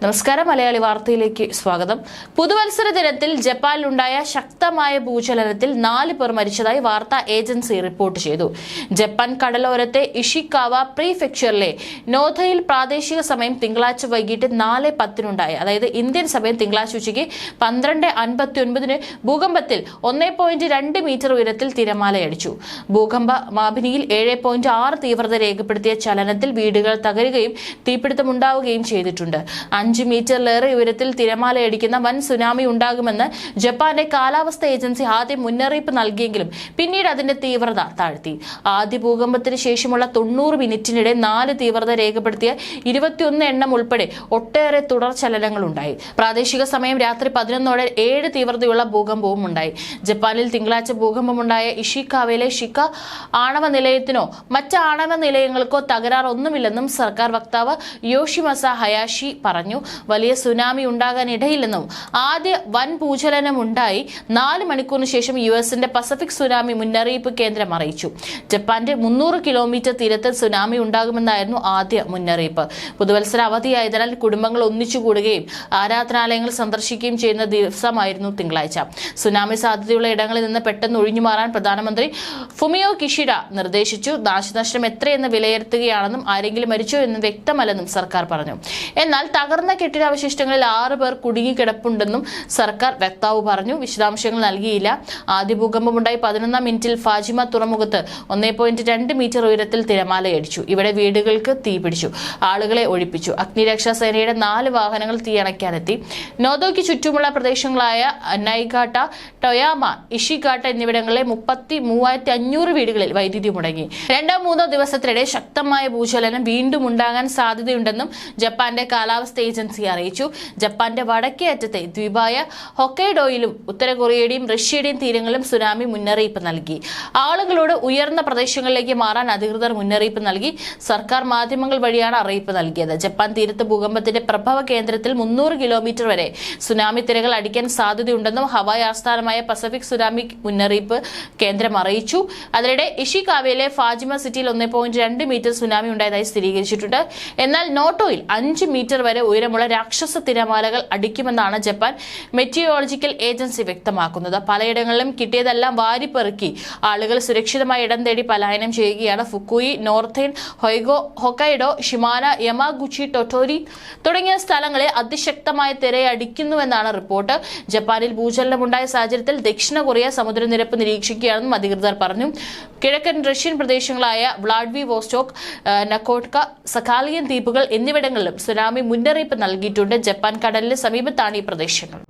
നമസ്കാരം, മലയാളി വാർത്തയിലേക്ക് സ്വാഗതം. പുതുവത്സര ദിനത്തിൽ ജപ്പാനിലുണ്ടായ ശക്തമായ ഭൂചലനത്തിൽ 4 പേർ മരിച്ചതായി വാർത്താ ഏജൻസി റിപ്പോർട്ട് ചെയ്തു. ജപ്പാൻ കടലോരത്തെ ഇഷിക്കാവ പ്രീഫെക്ചറിലെ നോധയിൽ പ്രാദേശിക സമയം തിങ്കളാഴ്ച വൈകിട്ട് 4:10 അതായത് ഇന്ത്യൻ സമയം തിങ്കളാഴ്ച ഉച്ചയ്ക്ക് 12:59 ഭൂകമ്പത്തിൽ 1.2 മീറ്റർ ഉയരത്തിൽ തിരമാലയടിച്ചു. ഭൂകമ്പ മാപിനിയിൽ 7.6 തീവ്രത രേഖപ്പെടുത്തിയ ചലനത്തിൽ വീടുകൾ തകരുകയും തീപിടുത്തമുണ്ടാവുകയും ചെയ്തിട്ടുണ്ട്. 5 മീറ്ററിലേറെ ഉയരത്തിൽ തിരമാലയടിക്കുന്ന വൻ സുനാമി ഉണ്ടാകുമെന്ന് ജപ്പാന്റെ കാലാവസ്ഥാ ഏജൻസി ആദ്യം മുന്നറിയിപ്പ് നൽകിയെങ്കിലും പിന്നീട് അതിന്റെ തീവ്രത താഴ്ത്തി. ആദ്യ ഭൂകമ്പത്തിന് ശേഷമുള്ള 90 മിനിറ്റിനിടെ 4 തീവ്രത രേഖപ്പെടുത്തിയ 21 എണ്ണം ഉൾപ്പെടെ ഒട്ടേറെ തുടർ ചലനങ്ങളുണ്ടായി. പ്രാദേശിക സമയം രാത്രി 11ഓടെ 7 തീവ്രതയുള്ള ഭൂകമ്പവും ഉണ്ടായി. ജപ്പാനിൽ തിങ്കളാഴ്ച ഭൂകമ്പമുണ്ടായ ഇഷിക്കാവയിലെ ഷിക്ക ആണവ നിലയത്തിനോ മറ്റ് ആണവ നിലയങ്ങൾക്കോ തകരാറൊന്നുമില്ലെന്നും സർക്കാർ വക്താവ് യോഷിമസ ഹയാഷി പറഞ്ഞു. വലിയ സുനാമി ഉണ്ടാകാൻ ഇടയില്ലെന്നും ആദ്യ വൻ ഭൂചലനം ഉണ്ടായി 4 മണിക്കൂറിന് ശേഷം യുഎസിന്റെ പസഫിക് സുനാമി മുന്നറിയിപ്പ് കേന്ദ്രം അറിയിച്ചു. ജപ്പാന്റെ 300 കിലോമീറ്റർ തീരത്ത് സുനാമി ഉണ്ടാകുമെന്നായിരുന്നു ആദ്യ മുന്നറിയിപ്പ്. പുതുവത്സര അവധിയായതിനാൽ കുടുംബങ്ങൾ ഒന്നിച്ചുകൂടുകയും ആരാധനാലയങ്ങൾ സന്ദർശിക്കുകയും ചെയ്യുന്ന ദിവസമായിരുന്നു തിങ്കളാഴ്ച. സുനാമി സാധ്യതയുള്ള ഇടങ്ങളിൽ നിന്ന് പെട്ടെന്ന് ഒഴിഞ്ഞുമാറാൻ പ്രധാനമന്ത്രി ഫുമിയോ കിഷിഡ നിർദ്ദേശിച്ചു. നാശനഷ്ടം എത്രയെന്ന് വിലയിരുത്തുകയാണെന്നും ആരെങ്കിലും മരിച്ചോ എന്ന് വ്യക്തമല്ലെന്നും സർക്കാർ പറഞ്ഞു. എന്നാൽ തകർന്ന കെട്ടിടാവശിഷ്ടങ്ങളിൽ 6 പേർ കുടുങ്ങിക്കിടപ്പുണ്ടെന്നും സർക്കാർ വക്താവ് പറഞ്ഞു. വിശദാംശങ്ങൾ നൽകിയില്ല. ആദ്യ ഭൂകമ്പമുണ്ടായി 11-ാം മിനിറ്റിൽ ഫാജിമ തുറമുഖത്ത് 1.2 മീറ്റർ ഉയരത്തിൽ തിരമാലയടിച്ചു. ഇവിടെ വീടുകൾക്ക് തീപിടിച്ചു. ആളുകളെ ഒഴിപ്പിച്ചു. അഗ്നിരക്ഷാ സേനയുടെ 4 വാഹനങ്ങൾ തീയണയ്ക്കാനെത്തി. നോദോയ്ക്ക് ചുറ്റുമുള്ള പ്രദേശങ്ങളായ നൈഗാട്ട, ടൊയാമ, ഇഷിഗാട്ട എന്നിവിടങ്ങളിലെ 33,500 വീടുകളിൽ വൈദ്യുതി മുടങ്ങി. 2-3 ദിവസത്തിനിടെ ശക്തമായ ഭൂചലനം വീണ്ടും ഉണ്ടാകാൻ സാധ്യതയുണ്ടെന്നും ജപ്പാന്റെ കാലാവസ്ഥാ ഏജൻസി അറിയിച്ചു. ജപ്പാന്റെ വടക്കേ അറ്റത്തെ ദ്വീപായ ഹൊക്കൈഡോയിലും ഉത്തര കൊറിയയുടെയും റഷ്യയുടെയും തീരങ്ങളിലും സുനാമി മുന്നറിയിപ്പ് നൽകി. ആളുകളോട് ഉയർന്ന പ്രദേശങ്ങളിലേക്ക് മാറാൻ അധികൃതർ മുന്നറിയിപ്പ് നൽകി. സർക്കാർ മാധ്യമങ്ങൾ വഴിയാണ് അറിയിപ്പ് നൽകിയത്. ജപ്പാൻ തീരത്ത് ഭൂകമ്പത്തിന്റെ പ്രഭവ കേന്ദ്രത്തിൽ 300 കിലോമീറ്റർ വരെ സുനാമി തിരകൾ അടിക്കാൻ സാധ്യതയുണ്ടെന്നും ഹവായ് ആസ്ഥാനമായ പസഫിക് സുനാമി മുന്നറിയിപ്പ് കേന്ദ്രം അറിയിച്ചു. അതിനിടെ ഇഷിക്കാവയിലെ ഫാജിമ സിറ്റിയിൽ 1.2 മീറ്റർ സുനാമി ഉണ്ടായതായി സ്ഥിരീകരിച്ചിട്ടുണ്ട്. എന്നാൽ നോട്ടോയിൽ 5 മീറ്റർ വരെ ഉയരമുള്ള രാക്ഷസ തിരമാലകൾ അടിക്കുമെന്നാണ് ജപ്പാൻ മെറ്റിയോളജിക്കൽ ഏജൻസി വ്യക്തമാക്കുന്നത്. പലയിടങ്ങളിലും കിട്ടിയതെല്ലാം വാരിപ്പെറുക്കി ആളുകൾ സുരക്ഷിതമായ ഇടം തേടി പലായനം ചെയ്യുകയാണ്. ഫുക്കുയി, നോർത്തേൺ ഹൊക്കൈഡോ, ഷിമാന, യമാഗുച്ചി, ടൊട്ടോരി തുടങ്ങിയ സ്ഥലങ്ങളിൽ അതിശക്തമായ തിരയടിക്കുന്നുവെന്നാണ് റിപ്പോർട്ട്. ജപ്പാനിൽ ഭൂചലനമുണ്ടായ സാഹചര്യത്തിൽ ദക്ഷിണ കൊറിയ സമുദ്രനിരപ്പ് നിരീക്ഷിക്കുകയാണെന്നും അധികൃതർ പറഞ്ഞു. കിഴക്കൻ റഷ്യൻ പ്രദേശങ്ങളായ വ്ളാഡിവോസ്റ്റോക്ക്, നക്കോട്ക, സഖാലിയൻ ദ്വീപുകൾ എന്നിവിടങ്ങളിലും സുനാമി മുന്നറിയിപ്പ് നൽകിയിട്ടുണ്ട്. ജപ്പാൻ കടലിന് സമീപത്താണ് ഈ പ്രദേശങ്ങൾ.